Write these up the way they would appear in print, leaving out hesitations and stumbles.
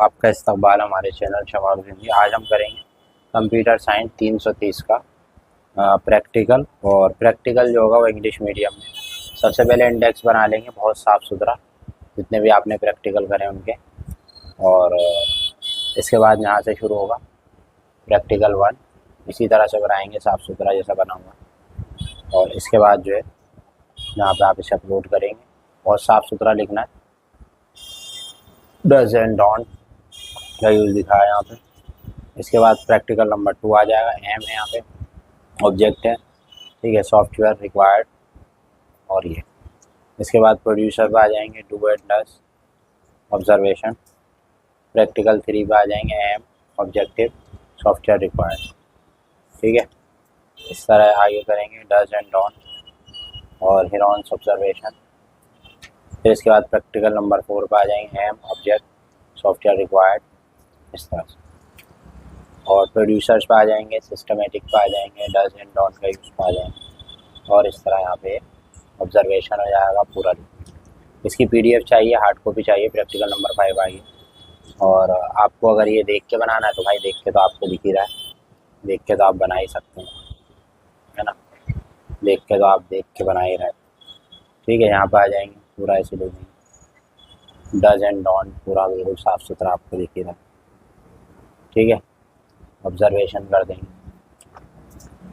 आपका इस्तकबाल हमारे चैनल शमारुद्दीन हिंदी। आज हम करेंगे कंप्यूटर साइंस 330 का प्रैक्टिकल। और प्रैक्टिकल जो होगा वो इंग्लिश मीडियम में। सबसे पहले इंडेक्स बना लेंगे बहुत साफ़ सुथरा, जितने भी आपने प्रैक्टिकल करें उनके। और इसके बाद यहाँ से शुरू होगा प्रैक्टिकल 1। इसी तरह से बनाएंगे साफ़ सुथरा जैसा बना हुआ। और इसके बाद जो है यहाँ पे आप इसे अपलोड करेंगे, बहुत साफ़ सुथरा लिखना है। डज एंड डोंट का यूज़ दिखा है यहाँ पे। इसके बाद प्रैक्टिकल नंबर 2 आ जाएगा। एम है यहाँ पे, ऑब्जेक्ट है, ठीक है, सॉफ्टवेयर रिक्वायर्ड। और ये इसके बाद प्रोड्यूसर पे आ जाएंगे, do and does, observation. Practical 3 पे आ जाएंगे, एम, ऑब्जेक्टिव, सॉफ्टवेयर रिक्वायर्ड, ठीक है। इस तरह आगे करेंगे, डज एंड डोंट और हिरॉन्स ऑब्जर्वेशन। फिर इसके बाद प्रैक्टिकल नंबर 4 पे आ जाएंगे, एम, ऑब्जेक्ट, सॉफ्टवेयर रिक्वायर्ड, इस तरह से। और प्रोड्यूसर्स पे आ जाएंगे, सिस्टमेटिक पे आ जाएंगे, डज एंड डोंट का यूज़ पे आ जाएंगे। और इस तरह यहाँ पे ऑब्जर्वेशन हो जाएगा पूरा। इसकी PDF चाहिए, हार्ड कॉपी चाहिए, प्रैक्टिकल नंबर 5 आइए। और आपको अगर ये देख के बनाना है तो भाई देख के तो आपको दिख ही रहा है, देख के तो आप बना ही सकते हैं, है ना। देख के तो आप देख के बना ही रहे, ठीक है। यहाँ पे आ जाएंगे, पूरा ऐसे ले लेंगे, डज एंड डोंट पूरा बिल्कुल साफ़ सुथरा आपको दिख ही रहा है, ठीक है। ऑब्जर्वेशन कर देंगे।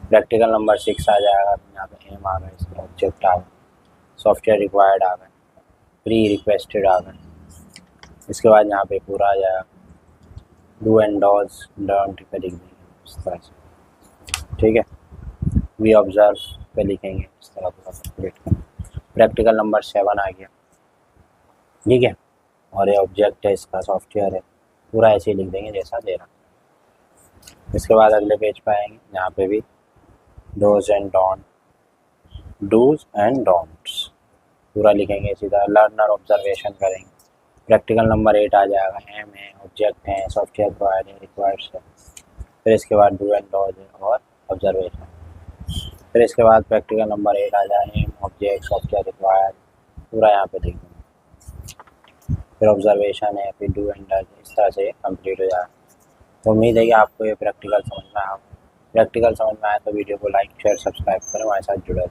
प्रैक्टिकल नंबर 6 आ जाएगा। यहाँ पे एम आ गए, इसमें ऑब्जेक्ट आ गए, सॉफ्टवेयर रिक्वायर्ड आ गए, प्री रिक्वेस्टेड आ गए। इसके बाद यहाँ पे पूरा आ जाएगा, do and does don't pay लिख देंगे इस तरह से, ठीक है। वी ऑब्जर्व पे लिखेंगे इस तरह पूरा कंप्लीट करें। प्रैक्टिकल नंबर 7 आ गया, ठीक है। और ये ऑब्जेक्ट है, इसका सॉफ्टवेयर है, पूरा ऐसे ही लिख देंगे जैसा दे रहा। इसके बाद अगले पेज पे आएंगे, यहाँ पे भी do's and don't, do's and don'ts पूरा लिखेंगे इसी तरह। लर्नर ऑब्जर्वेशन करेंगे। प्रैक्टिकल नंबर 8 आ जाएगा, एम है, ऑब्जेक्ट है, सॉफ्टवेयर प्रोवाइड है, रिक्वायर्ड है। फिर इसके बाद डू एंड डज है और ऑब्जर्वेशन। फिर इसके बाद प्रैक्टिकल नंबर 8 आ जाएगा, एम, ऑब्जेक्ट, सॉफ्टवेयर रिक्वायर्ड, पूरा यहाँ पे लिख देंगे। फिर ऑब्जर्वेशन है, फिर डू एंड डज, इस तरह से कंप्लीट हो जाएगा। तो उम्मीद है कि आपको ये प्रैक्टिकल समझ में आया। प्रैक्टिकल समझ में आया तो वीडियो को लाइक, शेयर, सब्सक्राइब करें, हमारे साथ जुड़े रहें।